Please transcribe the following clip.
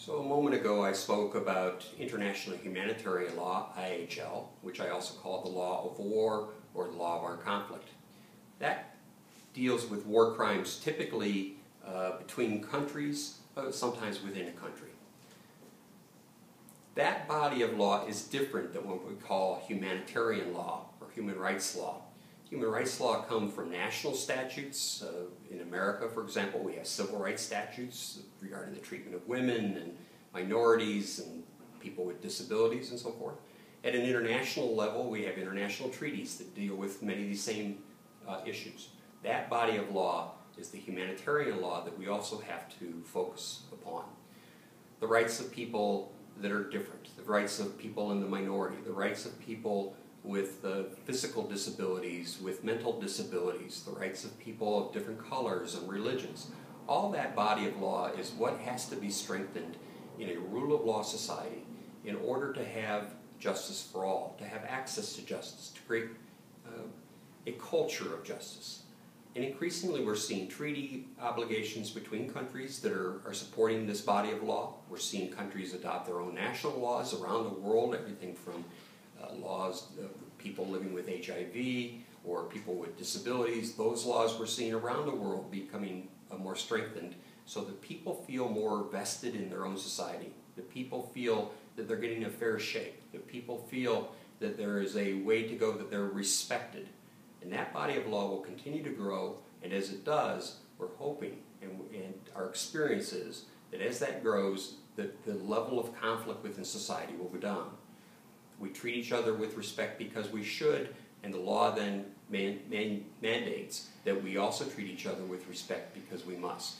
So a moment ago I spoke about international humanitarian law, IHL, which I also call the law of war or the law of armed conflict. That deals with war crimes typically between countries, sometimes within a country. That body of law is different than what we call humanitarian law or human rights law. Human rights law come from national statutes. In America, for example, we have civil rights statutes regarding the treatment of women and minorities and people with disabilities and so forth. At an international level, we have international treaties that deal with many of these same issues. That body of law is the humanitarian law that we also have to focus upon. The rights of people that are different, the rights of people in the minority, the rights of people with physical disabilities, with mental disabilities, the rights of people of different colors and religions. All that body of law is what has to be strengthened in a rule of law society in order to have justice for all, to have access to justice, to create a culture of justice. And increasingly we're seeing treaty obligations between countries that are supporting this body of law. We're seeing countries adopt their own national laws around the world, everything from laws of people living with HIV or people with disabilities. Those laws we're seeing around the world becoming more strengthened so that people feel more vested in their own society, that people feel that they're getting a fair shake, that people feel that there is a way to go, that they're respected. And that body of law will continue to grow, and as it does, we're hoping, and our experience is, that as that grows, that the level of conflict within society will go down. We treat each other with respect because we should, and the law then mandates that we also treat each other with respect because we must.